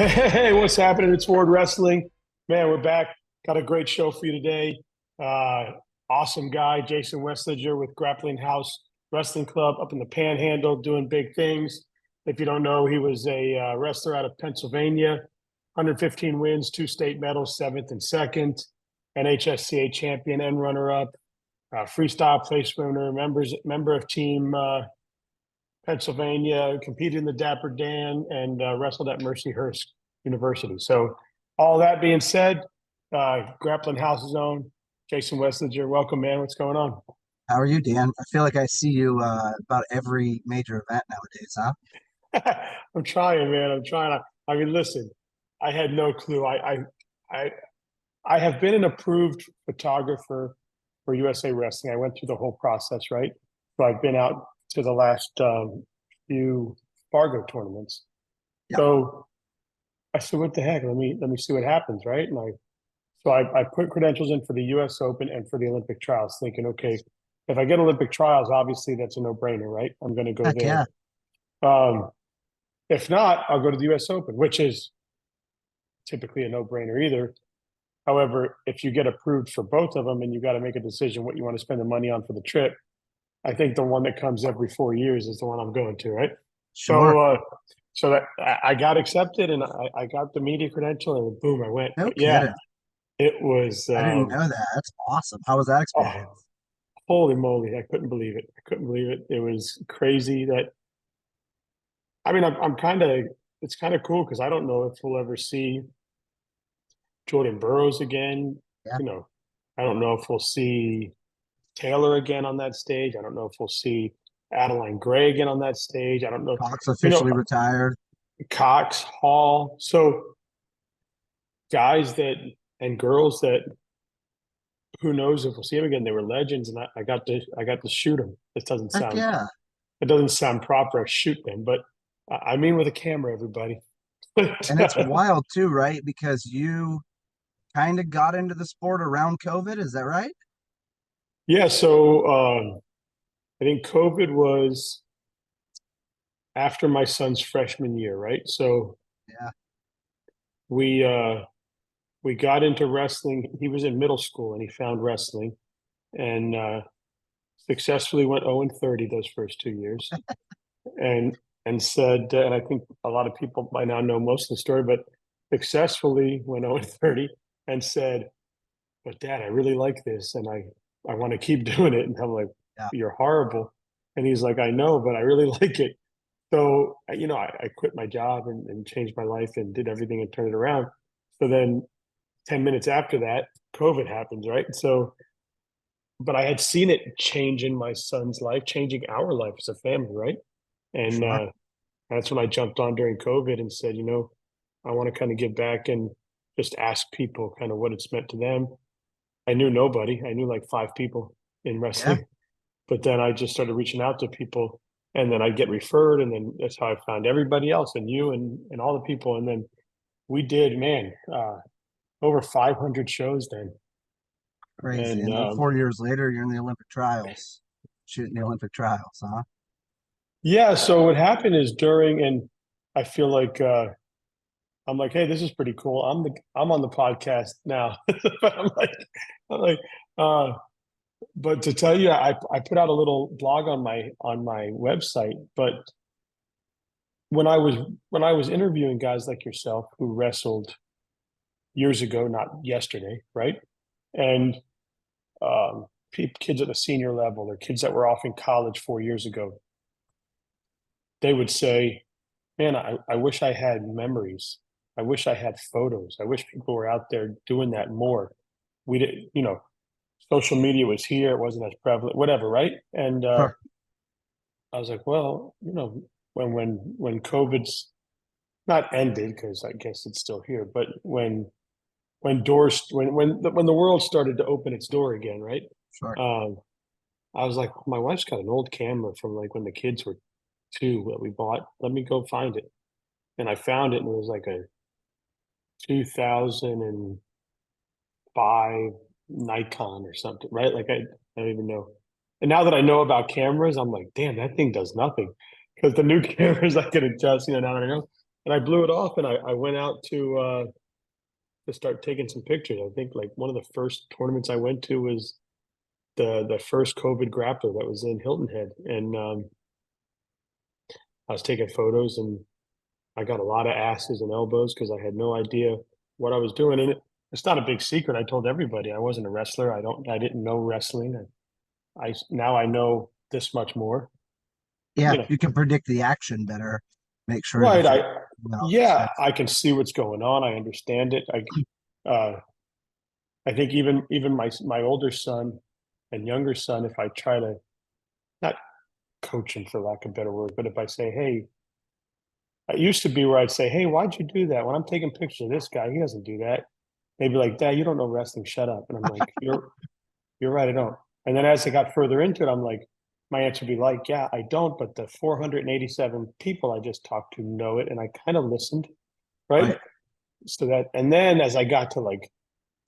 Hey, what's happening? It's Ward Wrestling. Man, we're back. Got a great show for you today. Uh, awesome guy, Jason Weslager with Grappling House Wrestling Club up in the Panhandle, doing big things. If you don't know, he was a wrestler out of Pennsylvania, 115 wins, 2 state medals, seventh and second, NHSCA champion and runner-up, freestyle place winner, member of team Pennsylvania, competed in the Dapper Dan, and wrestled at Mercyhurst University. So, all that being said, Grappling House's own Jason Weslager, welcome, man. What's going on? How are you, Dan? I feel like I see you about every major event nowadays, huh? I'm trying, man. I'm trying. I mean, listen, I had no clue. I, I have been an approved photographer for USA Wrestling. I went through the whole process, right? So I've been out to the last few Fargo tournaments. Yep. So I said, "What the heck? Let me see what happens, right?" And I put credentials in for the U.S. Open and for the Olympic trials, thinking, okay, if I get Olympic trials, obviously that's a no-brainer, right? I'm going to go Heck there. yeah. Um, if not, I'll go to the U.S. Open, which is typically a no-brainer either. However, if you get approved for both of them and you got to make a decision what you want to spend the money on for the trip, I think the one that comes every 4 years is the one I'm going to, right? Sure. So that I got accepted and I got the media credential and boom, I went. No But yeah, kidding. it was I didn't know that. That's awesome. How was that oh, experience? holy moly, I couldn't believe it. I couldn't believe it. It was crazy that I mean I'm kind of it's kind of cool because I don't know if we'll ever see Jordan Burroughs again. Yeah. You know, I don't know if we'll see Taylor again on that stage. I don't know if we'll see Adeline Gray again on that stage. I don't know, Cox you know, officially retired. Cox, Hall. So guys that and girls that who knows if we'll see them again. They were legends, and I got to shoot them. Heck yeah. It doesn't sound proper. I shoot them, but I mean with a camera, everybody. And it's wild too, right? Because you kind of got into the sport around COVID. Is that right? Yeah. So I think COVID was after my son's freshman year, right? So Yeah. we uh, we got into wrestling. He was in middle school and he found wrestling and successfully went 0 and 30 those first 2 years. And said, and I think a lot of people by now know most of the story, but successfully went 0 and 30 and said, "But Dad, I really like this, and I want to keep doing it." And I'm like, Yeah. "You're horrible," and he's like, "I know, but I really like it." So I quit my job and changed my life and did everything and turned it around. So then 10 minutes after that, COVID happens, right? So, but I had seen it change in my son's life, changing our life as a family, right? And Sure. that's when I jumped on during COVID and said, I want to kind of give back and just ask people kind of what it's meant to them. I knew nobody. I knew like 5 people in Yeah. wrestling, but then I just started reaching out to people and then I'd get referred. And then that's how I found everybody else and you and all the people. And then we did, man, over 500 shows then. Crazy. And And then 4 years later, you're in the Olympic trials, shooting the Olympic trials, huh? yeah, so what happened is and I feel like, I'm like, hey, this is pretty cool. I'm on the podcast now. But I'm like, uh, but to tell you, I put out a little blog on my website. But when I was when I was interviewing guys like yourself who wrestled years ago, not yesterday, right? And kids at the senior level or kids that were off in college 4 years ago, they would say, "Man, I wish I had memories. I wish I had photos. I wish people were out there doing that more. We did, social media was here. It wasn't as prevalent, whatever, right?" And Sure. I was like, well, when COVID's not ended, because I guess it's still here, but when the world started to open its door again, right? Sure. Um, I was like, my wife's got an old camera from like when the kids were 2 that we bought. Let me go find it. And I found it, and it was like a 2005 Nikon or something, right? Like I don't even know. And now that I know about cameras, I'm like, damn, that thing does nothing because the new cameras I can adjust, now that I know. and I blew it off, and I went out to start taking some pictures. I think like one of the first tournaments I went to was the first COVID grappler that was in Hilton Head, and I was taking photos, and I got a lot of asses and elbows because I had no idea what I was doing. And it's not a big secret. I told everybody I wasn't a wrestler. I didn't know wrestling. I now I know this much more. Yeah, You know, you can predict the action better, make sure the right? fit well makes Yeah, sense. I can see what's going on. I understand it. I think even my older son and younger son, if I try to not coach him for lack of better word, but if I say, hey, it used to be where I'd say, hey, why'd you do that? When I'm taking pictures of this guy, he doesn't do that. They'd be like, Dad, you don't know wrestling. Shut up. And I'm like, you're right, I don't. And then as I got further into it, I'm like, my answer would be like, yeah, I don't, but the 487 people I just talked to know it, and I kind of listened, right? Right. So that, and then as I got to like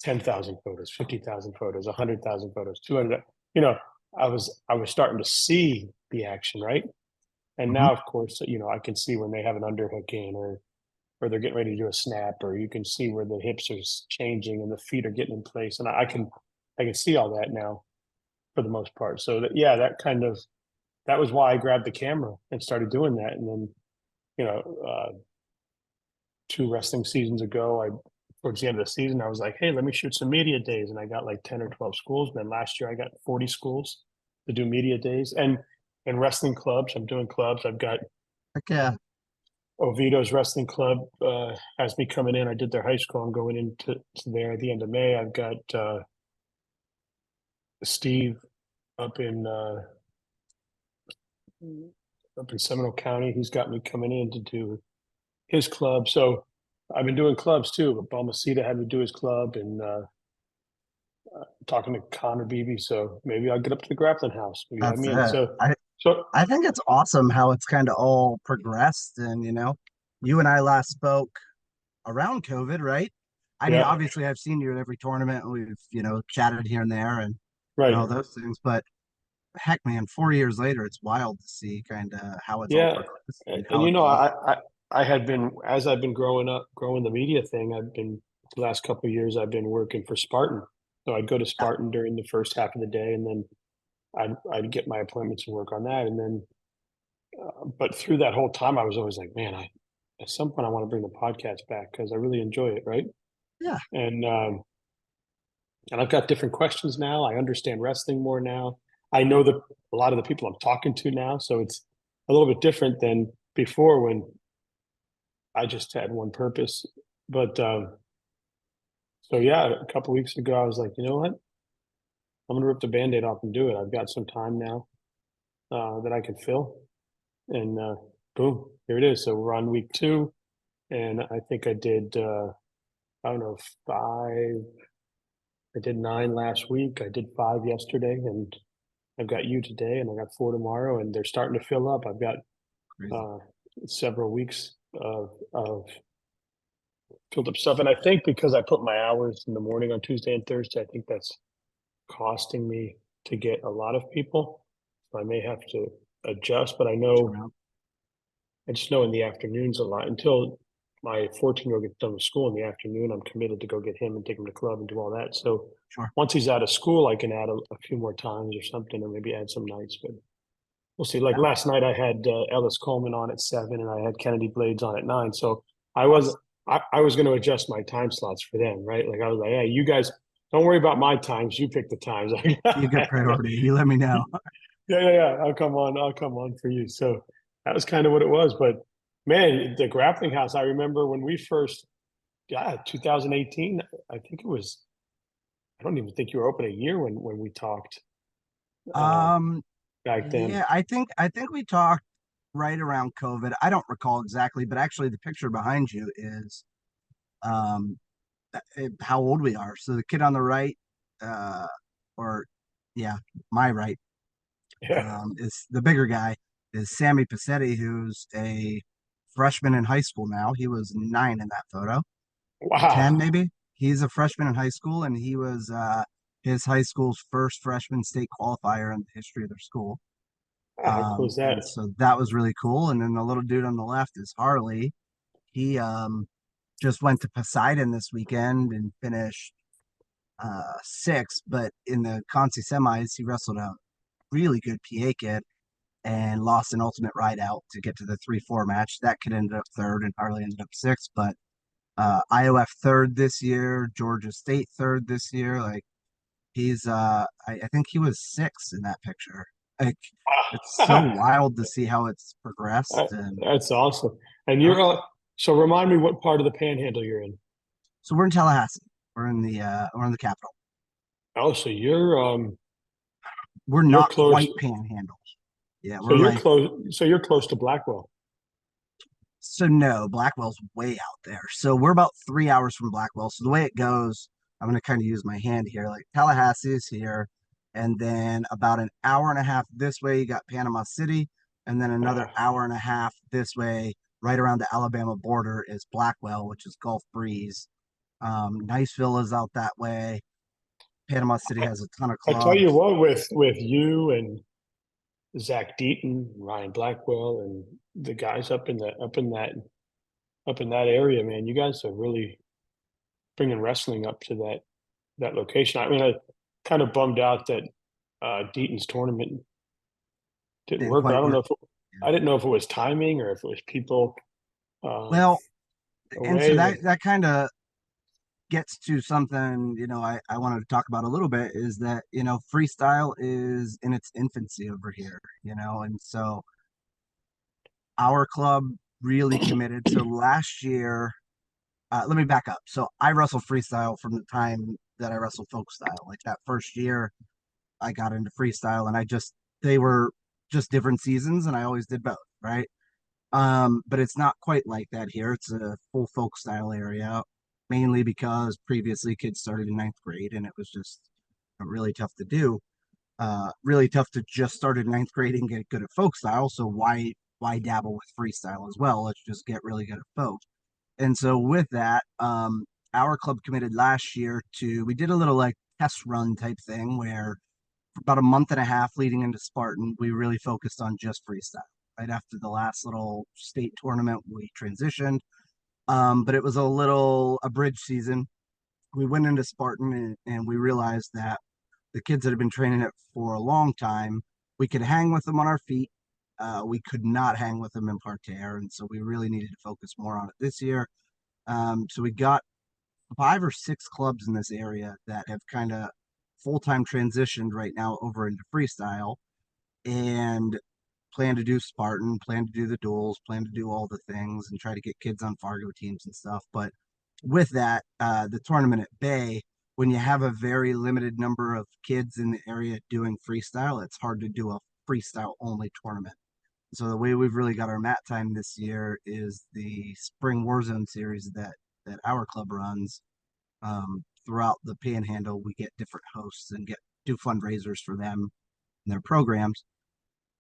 10,000 photos, 50,000 photos, 100,000 photos, 200, you know, I was starting to see the action, right? And Hmm. now, of course, I can see when they have an underhook in, or they're getting ready to do a snap, or you can see where the hips are changing and the feet are getting in place, and I can see all that now for the most part. So that, yeah, that was why I grabbed the camera and started doing that. And then, you know, two wrestling seasons ago, towards the end of the season, I was like, hey, let me shoot some media days, and I got like 10 or 12 schools. And then last year, I got 40 schools to do media days, and wrestling clubs. I'm doing clubs. I've got Heck yeah. Oviedo's Wrestling Club has me coming in. I did their high school. I'm going into there at the end of May. I've got Steve up in uh, up in Seminole County. He's got me coming in to do his club. So I've been doing clubs too. But Balmaceda had me do his club, and talking to Connor Beebe. So maybe I'll get up to the Grappling House. Maybe have That's me in. it. So I think it's awesome how it's kind of all progressed. And, you and I last spoke around COVID, right? I mean, yeah, obviously, I've seen you at every tournament. And we've, chatted here and there and right. all those things. But heck, man, 4 years later, it's wild to see kind of how it's all Yeah, progressed and, and and how evolved. I had been, as I've been growing up, growing the media thing. I've been the last couple of years. I've been working for Spartan, so I'd go to Yeah, Spartan during the first half of the day, and then I'd get my appointments and work on that. And then, but through that whole time, I was always like, man, at some point I want to bring the podcast back because I really enjoy it, right? yeah, And and I've got different questions now. I understand wrestling more now. I know a lot of the people I'm talking to now, so it's a little bit different than before when I just had one purpose. But so yeah, a couple weeks ago, I was like, you know what? I'm gonna rip the band-aid off and do it. I've got some time now that I can fill, and boom, here it is. So we're on week two, and I think I did I don't know, five. I did nine last week. I did five yesterday, and I've got you today, and I got four tomorrow, and they're starting to fill up. I've got crazy. uh, several weeks of filled up stuff. And I think because I put my hours in the morning on Tuesday and Thursday, I think that's costing me to get a lot of people. So I may have to adjust, but Around. I just know in the afternoons a lot until my 14-year-old gets done with school in the afternoon. I'm committed to go get him and take him to club and do all that. So Sure. once he's out of school, I can add a few more times or something, or maybe add some nights, but we'll see. Like Yeah. last night, I had Ellis Coleman on at 7, and I had Kennedy Blades on at 9. So I was Nice. I was going to adjust my time slots for them, right? Like I was like, hey, you guys don't worry about my times. You pick the times. You get priority. You let me know. Yeah. I'll come on. I'll come on for you. So that was kind of what it was. But man, the Grappling House. I remember when we first, yeah, 2018. I think it was. I don't even think you were open a year when we talked uh, Um, back then. yeah, I think we talked right around COVID. I don't recall exactly, but actually the picture behind you is um how old we are. So the kid on the right, uh, or yeah, my right, Yeah. is the bigger guy is Sammy Passetti, who's a freshman in high school now. He was 9 in that photo, 10 Wow. maybe. He's a freshman in high school, and he was his high school's first freshman state qualifier in the history of their school. Wow, how cool is And that? so that was really cool. And then the little dude on the left is Harley. He just went to Poseidon this weekend and finished sixth, but in the Conci semis, he wrestled a really good PA kid and lost an ultimate ride out to get to the 3-4 match. That kid ended up third and Harley ended up sixth, but IOF third this year, Georgia State third this year. Like he's I think he was sixth in that picture. Like it's so wild to see how it's progressed. And That's awesome. And you're so remind me what part of the Panhandle you're in. so we're in Tallahassee. We're in the capital. Oh, so We're you're not close. quite Panhandle. Yeah, So we're you're like close. So you're close to Blackwell. so no, Blackwell's way out there. So we're about 3 hours from Blackwell. So the way it goes, I'm gonna kind of use my hand here. Like Tallahassee is here, and then about an hour and a half this way, you got Panama City, and then another Uh, hour and a half this way, right around the Alabama border, is Blackwell, which is Gulf Breeze. Niceville is out that way. Panama City I, has a ton of I tell you clubs. what, with you and Zach Deaton, Ryan Blackwell, and the guys up in that area, man, you guys are really bringing wrestling up to that location. I mean, I kind of bummed out that Deaton's tournament didn't Didn't work, but quite work. I didn't know if it was timing or if it was people um, Well, and so away. But that kind of gets to something I wanted to talk about a little bit is that freestyle is in its infancy over here, and so our club really committed. So last year, let me back up. So I wrestled freestyle from the time that I wrestled folk style. Like that first year, I got into freestyle, and they were just different seasons, and I always did both, right? But it's not quite like that here. It's a full folk style area, mainly because previously kids started in ninth grade and it was just really tough to do. Really tough to just start in ninth grade and get good at folk style. So why dabble with freestyle as well? Let's just get really good at folk. And so with that, our club committed last year to we did a little like test run type thing where for about a month and a half leading into Spartan, we really focused on just freestyle. Right after the last little state tournament, we transitioned, but it was a bridge season. We went into Spartan and we realized that the kids that had been training it for a long time, we could hang with them on our feet. We could not hang with them in parterre, and so we really needed to focus more on it this year. So we got 5 or 6 clubs in this area that have kind of full time transitioned right now over into freestyle and plan to do Spartan, plan to do the duels, plan to do all the things and try to get kids on Fargo teams and stuff. But with that, the tournament at Bay, when you have a very limited number of kids in the area doing freestyle, it's hard to do a freestyle only tournament. So the way we've really got our mat time this year is the Spring Warzone series that our club runs. Throughout the Panhandle, we get different hosts and get do fundraisers for them and their programs.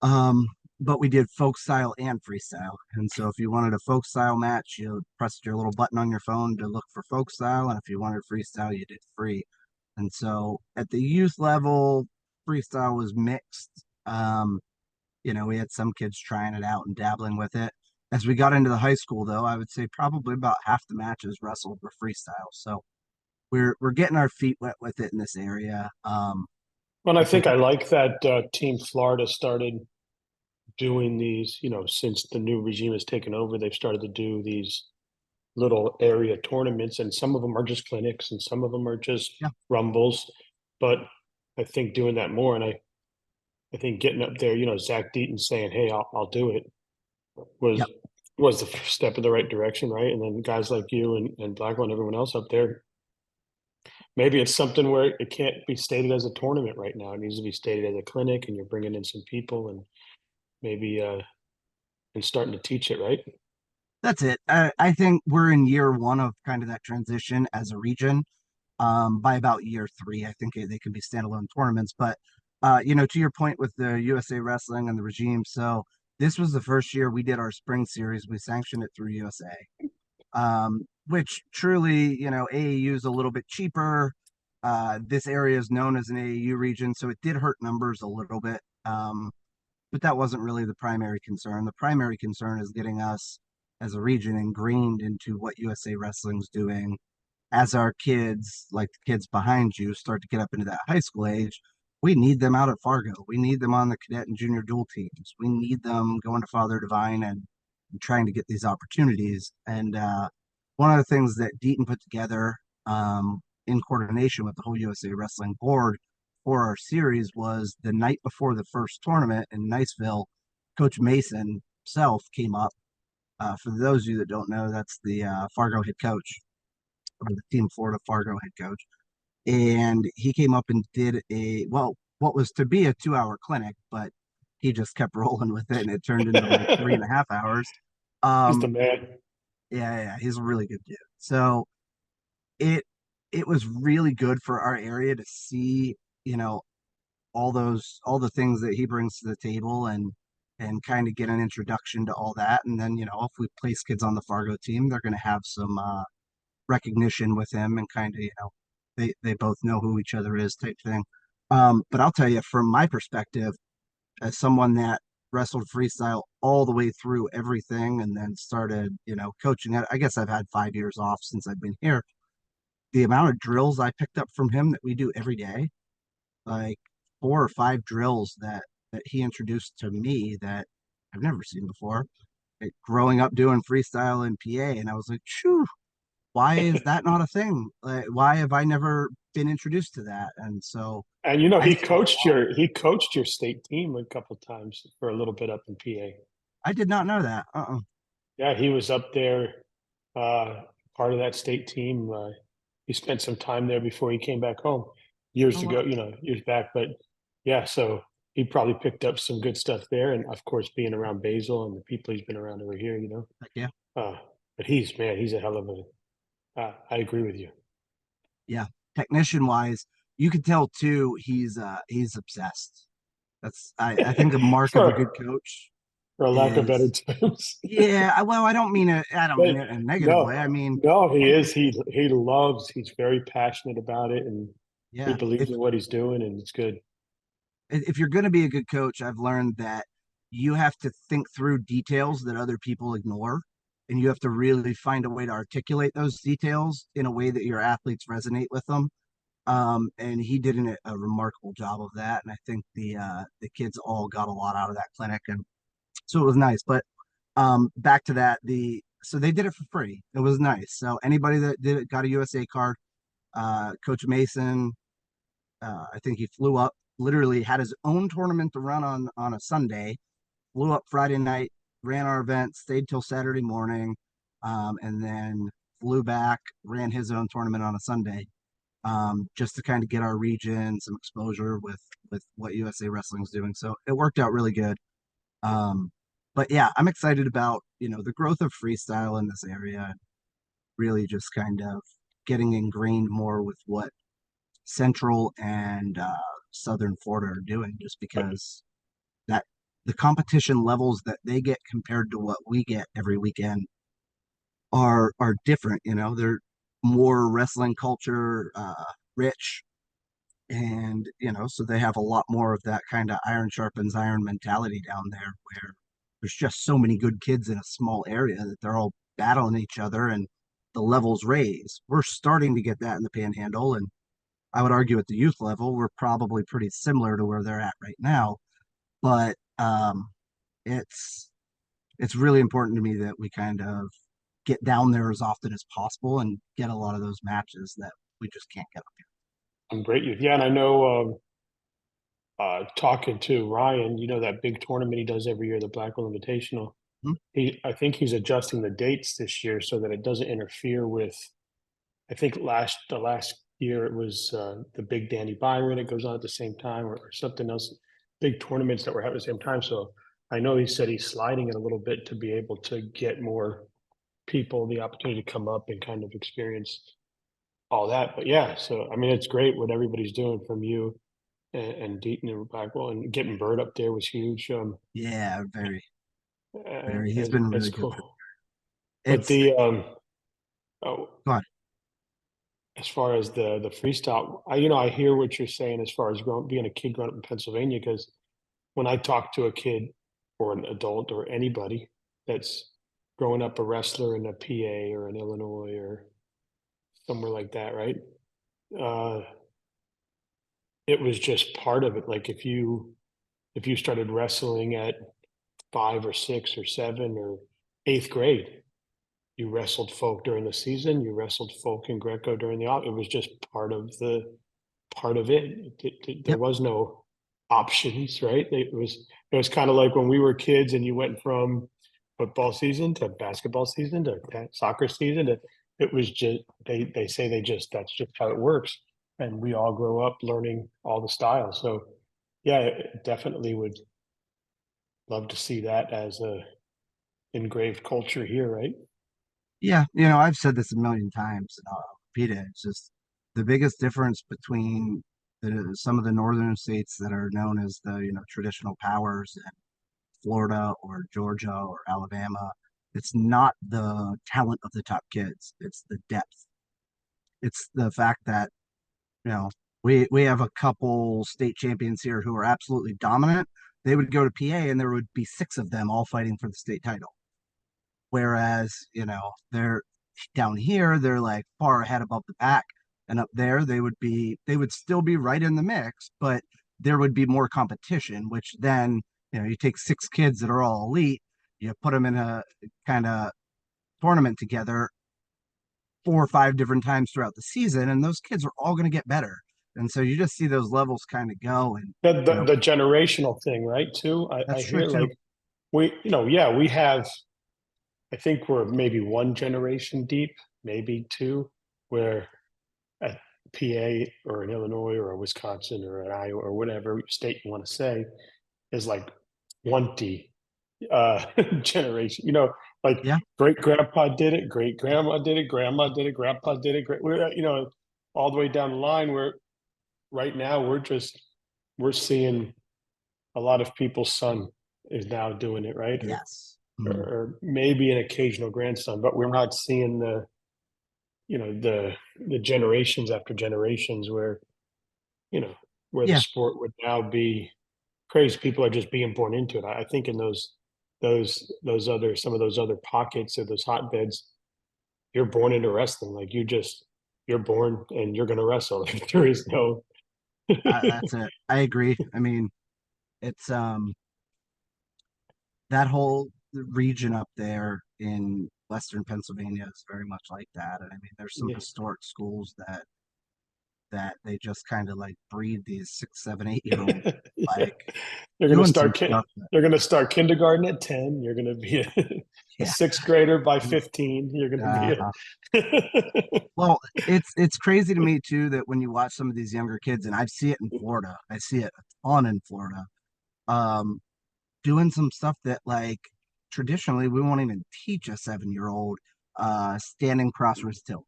Um, but we did folk style and freestyle. And so if you wanted a folk style match, you pressed your little button on your phone to look for folk style. And if you wanted freestyle, you did free. And so at the youth level, freestyle was mixed. We had some kids trying it out and dabbling with it. As we got into the high school, though, I would say probably about half the matches wrestled were freestyle. So we're getting our feet wet with it in this area. well, I I think think I like that Team Florida started doing these. You know, since the new regime has taken over, they've started to do these little area tournaments, and some of them are just clinics, and some of them are just yeah, rumbles. But I think doing that more, and I think getting up there, Zach Deaton saying, "Hey, I'll do it," yeah, was was the first step in the right direction, right? And then guys like you and Blackwell and everyone else up there, maybe it's something where it can't be stated as a tournament right now. It needs to be stated as a clinic, and you're bringing in some people and maybe and starting to teach it, right? that's it. I think we're in year one of kind of that transition as a region. By about year three, I think they can be standalone tournaments. But to your point with the USA Wrestling and the regime, so this was the first year we did our spring series. We sanctioned it through USA, which truly, AAU is a little bit cheaper. This area is known as an AAU region, so it did hurt numbers a little bit. But that wasn't really the primary concern. The primary concern is getting us as a region ingrained into what USA Wrestling's doing. As our kids, like the kids behind you, start to get up into that high school age, we need them out at Fargo. We need them on the cadet and junior dual teams. We need them going to Father Divine and trying to get these opportunities. And one of the things that Deaton put together in coordination with the whole USA Wrestling board for our series was the night before the first tournament in Niceville, Coach Mason himself came up. For those of you that don't know, that's the Fargo head coach, or the Team Florida Fargo head coach. And he came up and did what was to be a 2-hour clinic, but he just kept rolling with it and it turned into like 3.5 hours. He's the Um, man. yeah, he's a really good dude. So it it was really good for our area to see, all the things that he brings to the table and kind of get an introduction to all that. And then, if we place kids on the Fargo team, they're going to have some recognition with him and kind of, they both know who each other is type thing. But I'll tell you, from my perspective, as someone that wrestled freestyle all the way through everything and then started, coaching it, I guess I've had 5 years off since I've been here. The amount of drills I picked up from him that we do every day, like 4 or 5 drills that he introduced to me that I've never seen before. Like growing up doing freestyle in PA, and I was like, "Shoo, why is that not a thing? Like, why have I never been introduced to that?" And so And I see a lot. he coached your state team a couple times for a little bit up in PA. I did not know that. Yeah, he was up there, uh, part of that state team. He spent some time there before he came back home Oh years ago, wow. years back. But yeah, so he probably picked up some good stuff there. And of course, being around Basil and the people he's been around over here, Heck yeah. uh, but he's a hell of I agree with you. Yeah. Technician wise, you can tell too, he's obsessed. That's I think a mark of a good for coach for a lack of better is, terms. yeah, well, I don't But mean it in a negative way. I no, mean, no, he one of the, is. He's very passionate about it and he yeah, believes in what he's doing and it's good. if you're going to be a good coach, I've learned that you have to think through details that other people ignore, and you have to really find a way to articulate those details in a way that your athletes resonate with them. And he did a remarkable job of that, and I think the kids all got a lot out of that clinic, and so it was nice. But back to that, so they did it for free. It was nice. So anybody that did it got a USA card. Coach Mason, I think he flew up, literally had his own tournament to run on a Sunday, flew up Friday night, ran our event, stayed till Saturday morning, and then flew back, ran his own tournament on a Sunday, just to kind of get our region some exposure with what USA Wrestling's doing. So it worked out really good. Um, but yeah, I'm excited about the growth of freestyle in this area, really just kind of getting ingrained more with what Central and Southern Florida are doing, just because that the competition levels that they get compared to what we get every weekend are different. They're more wrestling culture rich, and so they have a lot more of that kind of iron sharpens iron mentality down there, where there's just so many good kids in a small area that they're all battling each other and the levels raise. We're starting to get that in the Panhandle, and I would argue at the youth level, we're probably pretty similar to where they're at right now. But it's it's really important to me that we kind of get down there as often as possible and get a lot of those matches that we just can't get up I'm great youth. Yeah, and I know talking to Ryan, that big tournament he does every year, the Blackwell Invitational. here. I think he's adjusting the dates this year so that it doesn't interfere with. I think the last year it was the Big Danny Byron. It goes on at the same time, or something else. Big tournaments that were happening at the same time. So I know he said he's sliding it a little bit to be able to get more people the opportunity to come up and kind of experience all that. But yeah, so I mean, it's great what everybody's doing from you and Deaton and Blackwell and getting Bird up there was huge. Yeah, very, very. He's been That's really good for. cool. But It's oh, Go on. as far as the freestyle, I hear what you're saying as far as being a kid growing up in Pennsylvania. Because when I talk to a kid or an adult or anybody that's growing up a wrestler in a PA or in Illinois or somewhere like that, right? Uh, it was just part of it. Like if you started wrestling at 5 or 6 or 7 or eighth grade, you wrestled folk during the season. You wrestled folk in Greco during the off. It was just part of it. There Yep. was no options, right? It was kind of like when we were kids and you went from football season to basketball season to soccer season. It was just they say they just that's just how it works, and we all grow up learning all the styles. So yeah, definitely would love to see that as a engraved culture here, right? Yeah, I've said this a million times, and I'll repeat it. It's just the biggest difference between some of the northern states that are known as the traditional powers and Florida or Georgia or Alabama. It's not the talent of the top kids; it's the depth. It's the fact that you know we have a couple state champions here who are absolutely dominant. They would go to PA, and there would be six of them all fighting for the state title. Whereas, they're down here, they're like far ahead above the pack. And up there, they would still be right in the mix, but there would be more competition, which then, you take six kids that are all elite, you put them in a kind of tournament together 4 or 5 different times throughout the season, and those kids are all going to get better. And so you just see those levels kind of go. And, The generational thing, right? Too, I that's true hear too. like yeah, we have. I think we're maybe one generation deep, maybe two, where at PA or in Illinois or Wisconsin or in Iowa or whatever state you want to say is like 20 generation. Like Yeah. great grandpa did it, great grandma did it, grandma did it, grandpa did it. Great, we're all the way down the line. Where right now we're seeing a lot of people's son is now doing it, right? Yes. Mhm. Or maybe an occasional grandson, but we're not seeing the generations after generations where you know where the Yeah. sport would now be crazy. People are just being born into it. I think in those other some of those other pockets or those hotbeds, you're born into wrestling. Like you're born and you're going to wrestle. There is no. That's it. I agree. I mean, it's that whole region up there in Western Pennsylvania is very much like that. And I mean, there's some Yeah. historic schools that they just kind of like breed these 6, 7, 8-year-olds Yeah. like You're going to doing some start stuff that, you're going to start kindergarten at 10. You're going to be a yeah. sixth grader by 15. You're going to be Uh, a well, it's crazy to me too that when you watch some of these younger kids, and I see it in Florida, I see it a ton in Florida, um, doing some stuff that like traditionally we won't even teach a 7-year-old, standing crossroads tilt.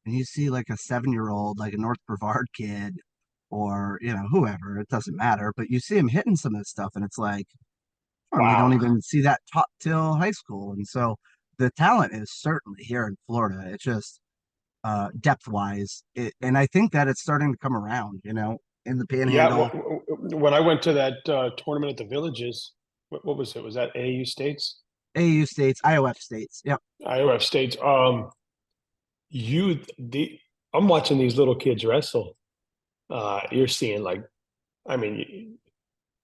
And you see like a 7-year-old, like a North Brevard kid, or whoever, it doesn't matter, but you see him hitting some of this stuff, and it's like, oh, we don't wow. even see that taught till high school. And so the talent is certainly here in Florida. It's just depth wise, and I think that it's starting to come around. In the Yeah, Panhandle, when I went to that tournament at the Villages, what was it? Was that AAU states, AU states, IOF states. Yep. IOF states? You the I'm watching these little kids wrestle. You're seeing like, I mean,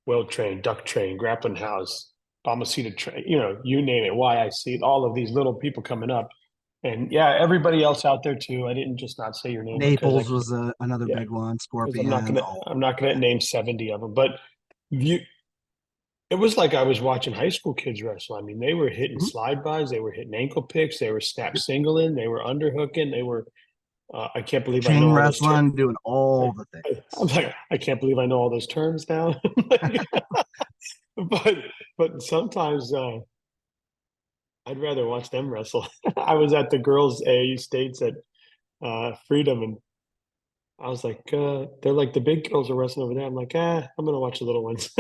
well trained, duck trained, grappling house, Balmaceda train. You name it. Why I see all of these little people coming up, and yeah, everybody else out there too. I didn't just not say your name because I Naples can't. was another Yeah, big one. because Scorpion. All I'm not gonna yeah, name 70 of them, but you it was like I was watching high school kids wrestle. I mean, they were hitting mhm. slide bys, they were hitting ankle picks, they were snap Yep. singling, they were underhooking, they were. I can't believe I know Chain all those terms. wrestling, doing all the I'm things. like, I can't believe I know all those terms now. but but sometimes I'd rather watch them wrestle. I was at the girls' AAU states at Freedom, and I was like, they're like the big girls are wrestling over there. I'm like, I'm gonna watch the little ones.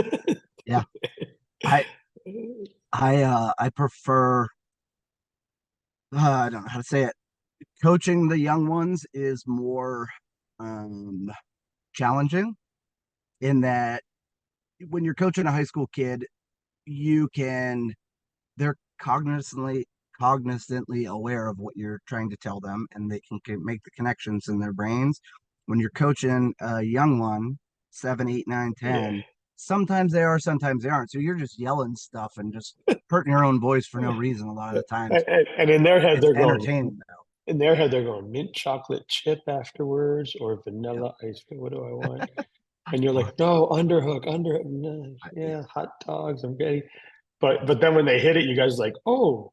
Yeah, I I prefer. I don't know how to say it. Coaching the young ones is more um, challenging in that when you're coaching a high school kid, you can they're cognizantly aware of what you're trying to tell them, and they can make the connections in their brains. When you're coaching a young one, 7, 8, 9, Yeah. 10, sometimes they are, sometimes they aren't. So you're just yelling stuff and just hurting your own voice for no reason a lot of the times. And in their head, It's they're going, entertaining though. mint chocolate chip afterwards or Yep. vanilla ice cream. What do I want? And you're like, no, underhook, no, Yeah. yeah, hot dogs, I'm ready. But then when they hit it, you guys are like, oh,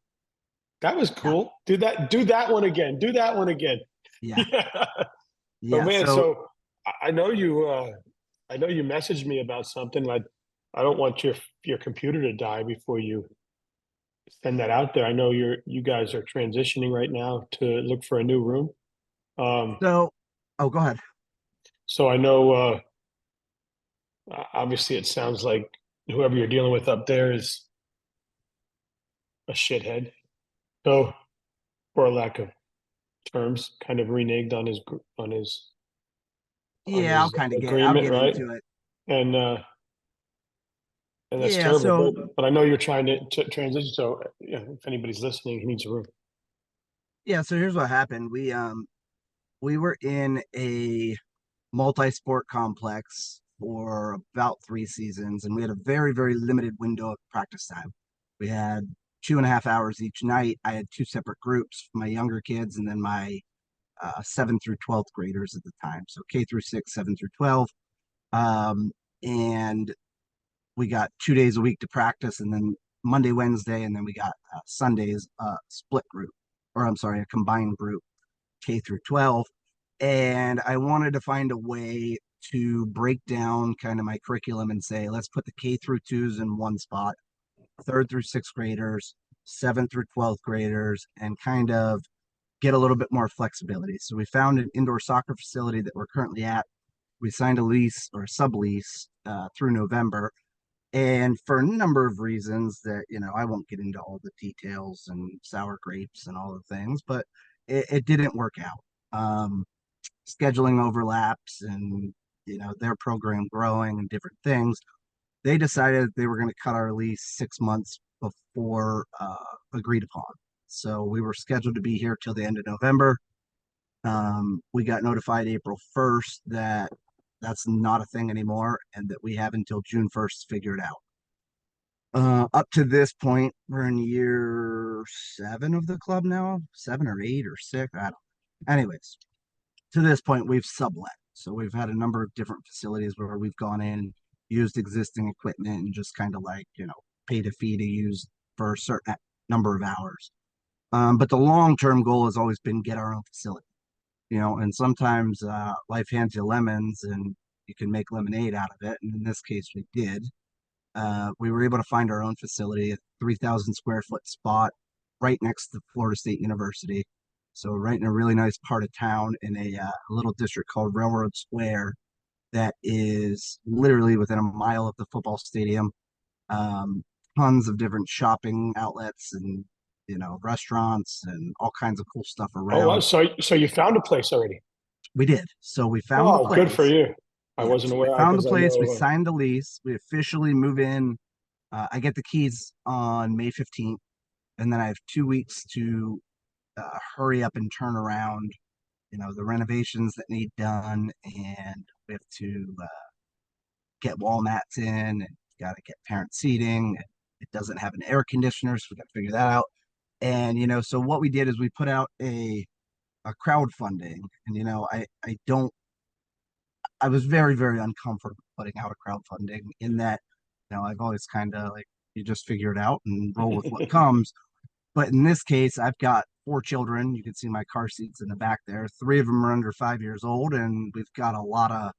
that was Yeah. cool. Do that one again. Do that one again. Yeah. Yeah. But Yeah. man, So so I know you messaged me about something. I don't want your computer to die before you send that out there. I know you guys are transitioning right now to look for a new room. Um, so oh, go ahead. so I know obviously it sounds like whoever you're dealing with up there is a shithead. So for a lack of terms, kind of reneged on Yeah, I'll agreement, get right? into it. And uh, and that's Yeah, terrible. so But I know you're trying to transition. So yeah, if anybody's listening, he needs a room. yeah, so here's what happened. We were in a multi-sport complex for about 3 seasons, and we had a very, very limited window of practice time. We had 2.5 hours each night. I had two separate groups, my younger kids and then my 7th through 12th graders at the time. So K through 6, 7 through 12. Um, and we got 2 days a week to practice, and then Monday, Wednesday, and then we got Sundays split group, or I'm sorry, a combined group, K through 12. And I wanted to find a way to break down kind of my curriculum and say, let's put the K through twos in one spot, third through sixth graders, 7th through 12th graders, and kind of get a little bit more flexibility. So we found an indoor soccer facility that we're currently at. We signed a lease or a sublease through November, and for a number of reasons that, I won't get into all the details and sour grapes and all the things, but it didn't work out. Scheduling overlaps and, their program growing and different things. They decided they were going to cut our lease 6 months before agreed upon. So we were scheduled to be here till the end of November. We got notified April 1st that that's not a thing anymore and that we have until June 1st to figure it out. Up to this point, we're in year 7 of the club now, 7 or 8 or 6. I don't know. Anyways, to this point, we've sublet. So we've had a number of different facilities where we've gone in, used existing equipment, and just kind of like, paid a fee to use for a certain number of hours. But the long-term goal has always been get our own facility, and sometimes life hands you lemons and you can make lemonade out of it. And in this case, we did. We were able to find our own facility, a 3,000 square foot spot right next to Florida State University. So right in a really nice part of town in a little district called Railroad Square that is literally within a mile of the football stadium. Um, Tons of different shopping outlets and, restaurants and all kinds of cool stuff Oh, wow. around. So you found a place already. We did. So we found the Oh, good for place. you. I Yeah. wasn't So we aware found the because I place. We know. signed the lease. We officially move in. I get the keys on May 15th, and then I have 2 weeks to hurry up and turn around, the renovations that need done, and we have to get wall mats in, and got to get parent seating. It doesn't have an air conditioner, so we got to figure that out. And so what we did is we put out a crowdfunding, and I don't. I was very, very uncomfortable putting out a crowdfunding in that, I've always kind of like you just figure it out and roll with what comes. But in this case, I've got 4 children. You can see my car seats in the back there. 3 of them are under 5 years old, and we've got a lot of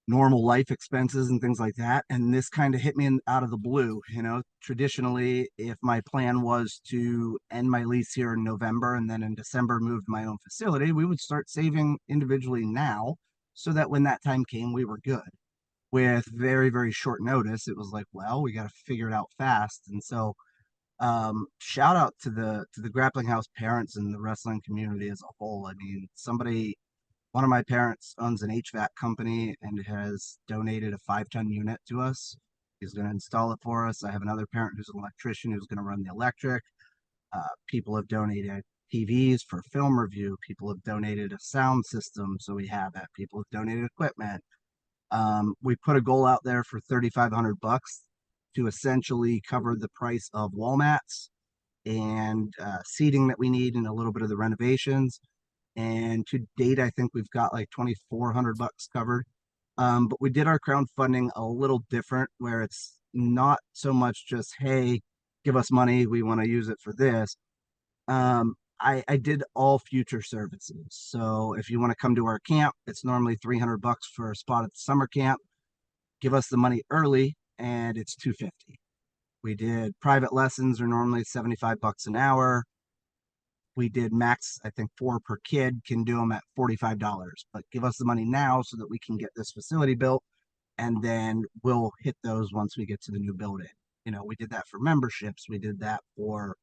normal life expenses and things like that. And this kind of hit me out of the blue. Traditionally, if my plan was to end my lease here in November and then in December move to my own facility, we would start saving individually now so that when that time came, we were good. With very, very short notice, it was like, well, we got to figure it out fast. And so shout out to the Grappling House parents and the wrestling community as a whole. I mean, one of my parents owns an HVAC company and has donated a 5-ton unit to us. He's going to install it for us. I have another parent who's an electrician who's going to run the electric. People have donated TVs for film review. People have donated a sound system, so we have it. People have donated equipment. We put a goal out there for $3,500 to essentially cover the price of wall mats and seating that we need and a little bit of the renovations. And to date, I think we've got like $2,400 covered. But we did our crowdfunding a little different, where it's not so much just, hey, give us money, we want to use it for this. I did all future services. So if you want to come to our camp, it's normally $300 for a spot at the summer camp. Give us the money early, and it's $250. We did private lessons are normally $75 an hour. We did max, I think 4 per kid, can do them at $45. But give us the money now so that we can get this facility built, and then we'll hit those once we get to the new building. We did that for memberships. We did that for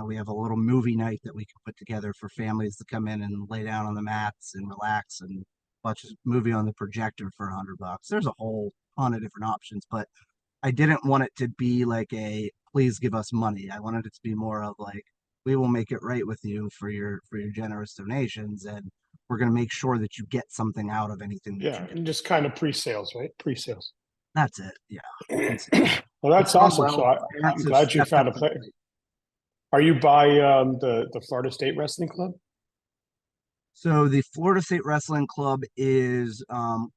we have a little movie night that we can put together for families to come in and lay down on the mats and relax and watch a movie on the projector for $100. There's a whole ton of different options, but I didn't want it to be like a please give us money. I wanted it to be more of like, we will make it right with you for your generous donations, and we're going to make sure that you get something out of anything that Yeah, you do. and just kind of pre-sales, right? Pre-sales. That's it. Yeah. It's Well, it's that's gone awesome. So well. I'm Parents have glad you stepped found up a to the place. plate. Are you by the Florida State Wrestling Club? So the Florida State Wrestling Club is,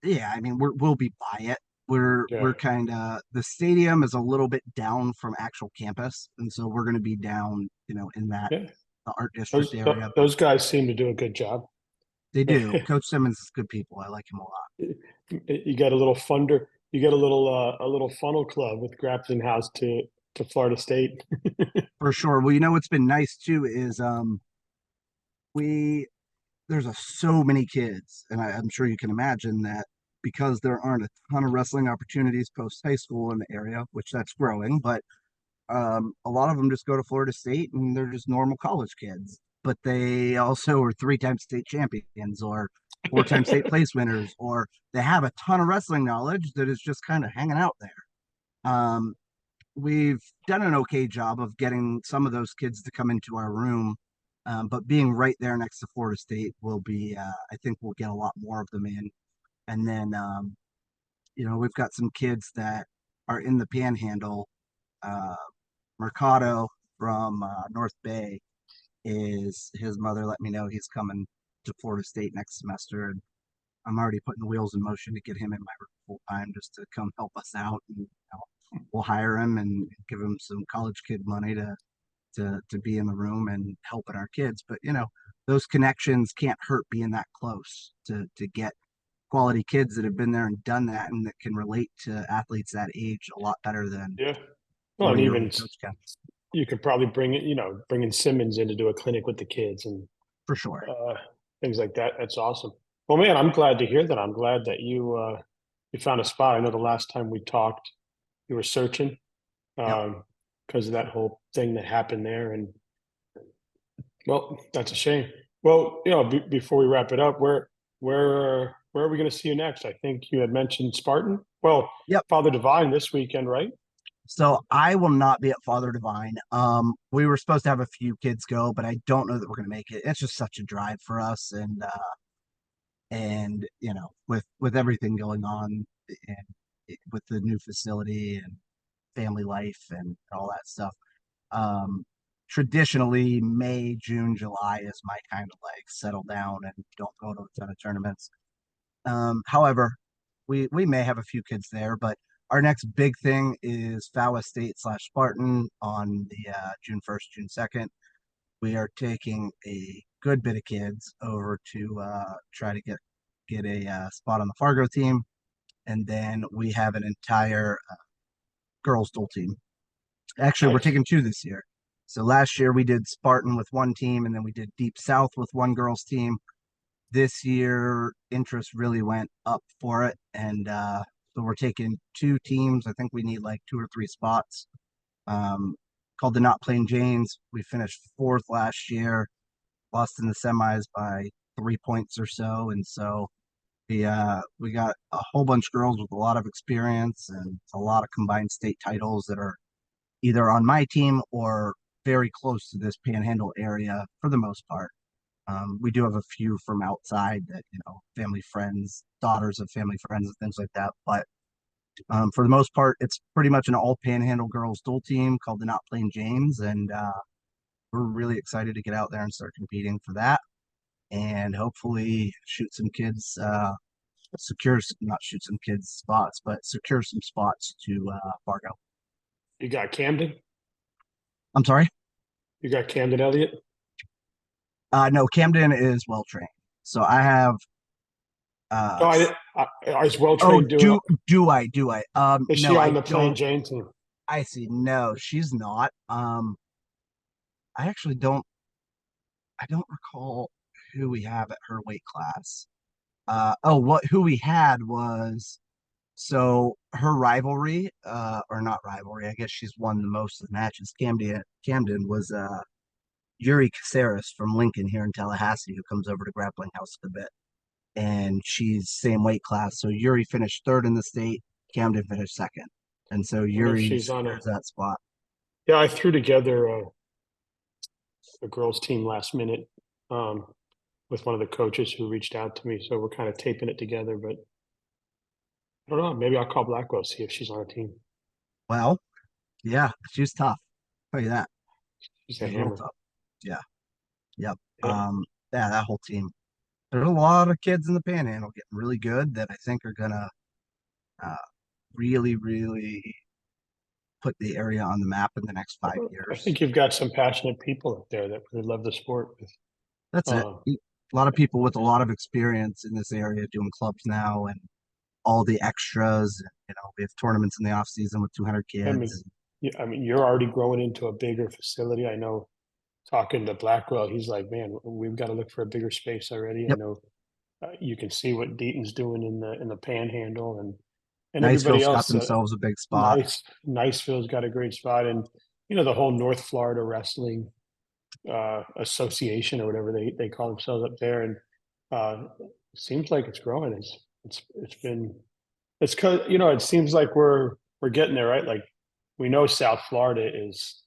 yeah, I mean, we'll be by it. We're Yeah, kind of, the stadium is a little bit down from actual campus, and so we're going to be down, in that yeah. the art Those district area. But those guys seem to do a good job. they do. Coach Simmons is good people. I like him a lot. You get a little funder. You get a little funnel club with Grappling House to Florida State. For sure. Well, what's been nice too is we there's so many kids, and I'm sure you can imagine that because there aren't a ton of wrestling opportunities post high school in the area, which that's growing, but a lot of them just go to Florida State and they're just normal college kids, but they also are 3-time state champions or 4-time state place winners, or they have a ton of wrestling knowledge that is just kind of hanging out there. We've done an okay job of getting some of those kids to come into our room, but being right there next to Florida State will be, I think we'll get a lot more of them in. And then, we've got some kids that are in the Panhandle. Uh, Mercado from North Bay, is his mother let me know he's coming to Florida State next semester, and I'm already putting the wheels in motion to get him in my room full time just to come help us out. And we'll hire him and give him some college kid money to be in the room and helping our kids. But those connections can't hurt being that close to get quality kids that have been there and done that and that can relate to athletes that age a lot better than Yeah. Well, and 40-year-old even coach can. you could probably bringing Simmons in to do a clinic with the kids and For sure. uh, things like that. That's awesome. Well, man, I'm glad to hear that. I'm glad that you found a spot. I know the last time we talked, you were searching Yep. because of that whole thing that happened there, and well, that's a shame. Well, before we wrap it up, where are we going to see you next? I think you had mentioned Spartan. Well, Yep. Father Divine this weekend, right? So I will not be at Father Divine. We were supposed to have a few kids go, but I don't know that we're going to make it. It's just such a drive for us, and with everything going on, and with the new facility and family life and all that stuff. Um, Traditionally, May, June, July is my kind of like settle down and don't go to a ton of tournaments. However, we may have a few kids there, but our next big thing is FAWA State / Spartan on the June 1st, June 2nd. We are taking a good bit of kids over to try to get a spot on the Fargo team, and then we have an entire girls dual team. Actually, we're Nice. taking two this year. So last year we did Spartan with one team, and then we did Deep South with one girls team. This year, interest really went up for it, and so we're taking two teams. I think we need like 2 or 3 spots. Um, Called the Not Plain Janes. We finished 4th last year, lost in the semis by 3 points or so, and so we got a whole bunch of girls with a lot of experience and a lot of combined state titles that are either on my team or very close to this Panhandle area for the most part. We do have a few from outside that, family friends, daughters of family friends, and things like that. But for the most part, it's pretty much an all Panhandle girls dual team called the Not Plain Janes, and we're really excited to get out there and start competing for that, and hopefully shoot some kids, not shoot some kids spots, but secure some spots to Fargo. You got Camden? I'm sorry. You got Camden Elliott? No, Camden is well trained. So I have. No, I was well Oh, trained doing. do I? Is she No, I on the Plain don't. Jane team? I see. No, she's not. I actually don't. I don't recall who we have at her weight class. What who we had was so her rivalry, or not rivalry. I guess she's won the most of the matches. Camden was Yuri Caceres from Lincoln here in Tallahassee, who comes over to Grappling House a bit, and she's same weight class. So Yuri finished third in the state. Camden finished second, and so I wonder if Yuri she's on secures that spot. Yeah, I threw together a girls' team last minute um, with one of the coaches who reached out to me. So we're kind of taping it together. But I don't know. Maybe I'll call Blackwell, see if she's on a team. Well, yeah, she's tough. I'll tell you that. She's a She's real hammer. tough. Yeah. Yep. Yeah. Yeah, that whole team. There's a lot of kids in the Panhandle getting really good that I think are gonna uh, really, really put the area on the map in the next five I years. think you've got some passionate people up there that really love the sport. That's it. Uh, A lot of people with a lot of experience in this area doing clubs now and all the extras. We have tournaments in the off season with 200 I mean, kids. yeah, I mean, you're already growing into a bigger facility. I know talking to Blackwell, he's like, man, we've got to look for a bigger space already. I Yep. know you can see what Deaton's doing in the Panhandle and everybody Niceville's got else. themselves a big spot. Niceville's got a great spot, and the whole North Florida Wrestling Association or whatever they call themselves up there, and seems like it's growing. It's been it's because it seems like we're getting there, right? Like we know South Florida is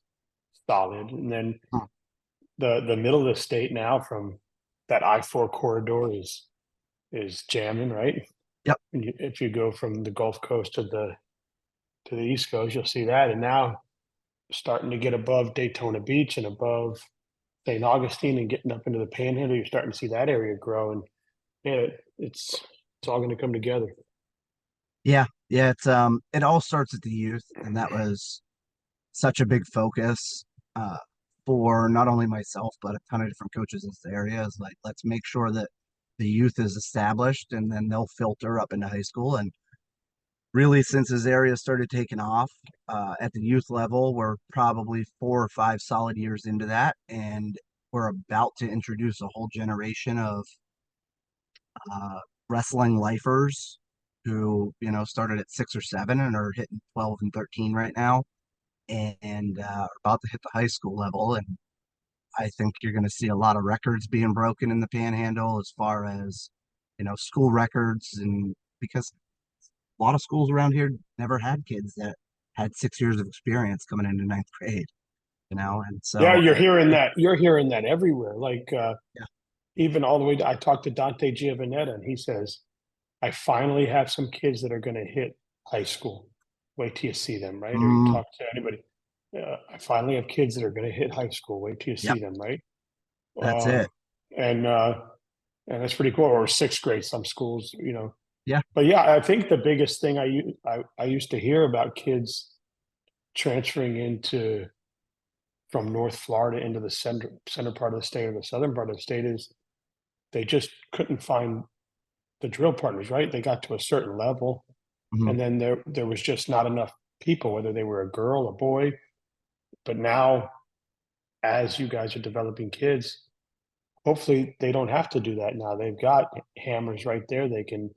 solid, and then Hmm. the middle of the state now from that I-4 corridor is jamming, right? Yep. And if you go from the Gulf Coast to the East Coast, you'll see that. And now starting to get above Daytona Beach and above St. Augustine and getting up into the Panhandle, you're starting to see that area grow. And yeah, it's all going to come together. Yeah. Yeah. It all starts at the youth, and that was such a big focus for not only myself but a ton of different coaches in this area. Is like, let's make sure that the youth is established, and then they'll filter up into high school. And really, since this area started taking off at the youth level, we're probably 4 or 5 solid years into that, and we're about to introduce a whole generation of uh, wrestling lifers who started at 6 or 7 and are hitting 12 and 13 right now, and are about to hit the high school level. And I think you're going to see a lot of records being broken in the Panhandle as far as school records, and because a lot of schools around here never had kids that had 6 years of experience coming into ninth grade, and Yeah, so you're hearing that. You're hearing that everywhere. Like yeah. even all the way. I talked to Dante Giovanetta, and he says, "I finally have some kids that are going to hit high school. Wait till you see them, right? Or you Mm, talk to anybody. I finally have kids that are going to hit high school. Wait till you yep, see them, right? that's Uh, it. and that's pretty cool. Or sixth grade, some schools. Yeah. But yeah, I think the biggest thing I used to hear about kids transferring into from North Florida into the center part of the state or the southern part of the state is they just couldn't find the drill partners, right? They got to a certain level, Mhm. and then there was just not enough people, whether they were a girl, a boy. But now, as you guys are developing kids, hopefully they don't have to do that now. They've got hammers right there they can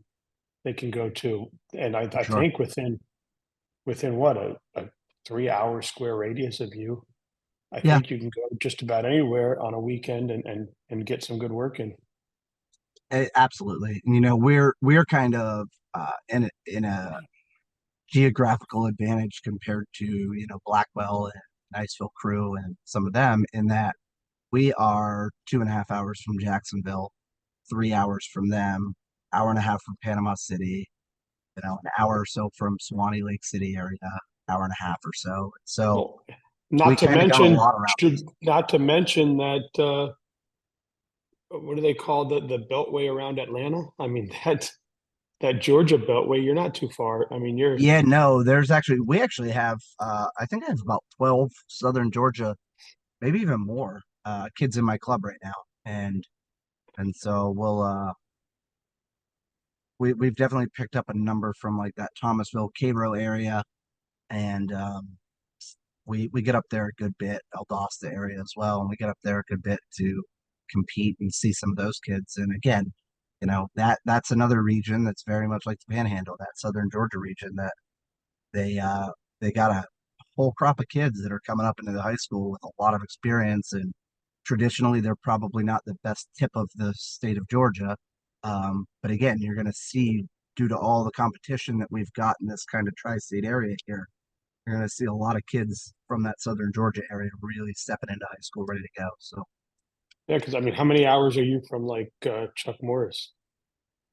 go to, and For I sure. think within what a 3 hour square radius of you, I Yeah, think you can go just about anywhere on a weekend and get some good work in. absolutely. And we're kind of in a geographical advantage compared to Blackwell Niceville crew and some of them, in that we are 2.5 hours from Jacksonville, 3 hours from them, hour and a half from Panama City, an hour or so from Suwannee Lake City area, hour and a half or so. So Well, we not to kind of got a mention, lot around should us. not to mention that what do they call the beltway around Atlanta? I mean that Georgia beltway. You're not too far. I mean, you're Yeah, no, we actually have, I think I have about 12 Southern Georgia, maybe even more, kids in my club right now. And so we've definitely picked up a number from like that Thomasville, Cairo area. And we get up there a good bit, Valdosta area as well, and we get up there a good bit to compete and see some of those kids. And again, that's another region that's very much like the Panhandle, that Southern Georgia region, that they uh they got a whole crop of kids that are coming up into the high school with a lot of experience. And traditionally they're probably not the best tip of the state of Georgia. But again, you're going to see, due to all the competition that we've got in this kind of tri-state area here, you're going to see a lot of kids from that Southern Georgia area really stepping into high school ready to go. So yeah. Because I mean, how many hours are you from like Chuck Morris?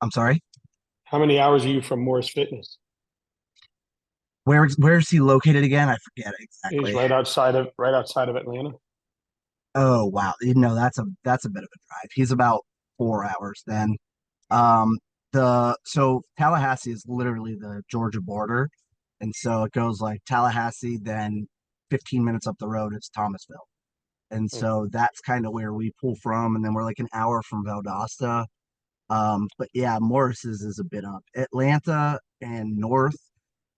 I'm sorry, How many hours are you from Morris Fitness? where's he located again? I forget He's exactly. right outside of Atlanta. Oh wow, that's a bit of a drive. He's about 4 hours then. Um, so Tallahassee is literally the Georgia border, and so it goes like Tallahassee, then 15 minutes up the road is Thomasville, and Mm. so that's kind of where we pull from, and then we're like an hour from Valdosta. But yeah, Morris's is a bit up. Atlanta and North,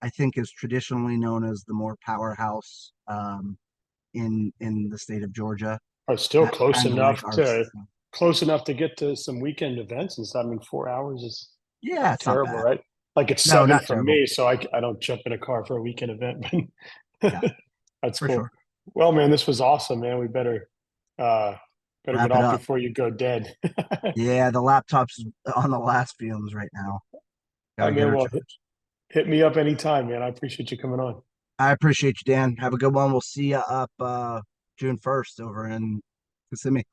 I think, is traditionally known as the more powerhouse in the state of Georgia. Are still That's kind of like our, close enough to get to some weekend events and stuff. I mean, 4 hours is yeah, not it's not terrible, bad. right? Like it's No, seven not for terrible. me, so I don't jump in a car for a weekend event. Yeah, But that's for cool. sure. Well, man, this was awesome, man. We uh better get Wrap it off up. before you go dead. Yeah, the laptop's on the last fumes right now. I Gotta get mean, her well, charged. hit me up anytime, man. I appreciate you coming on. I appreciate you, Dan. Have a good one. We'll see you up June 1st over in Kissimmee.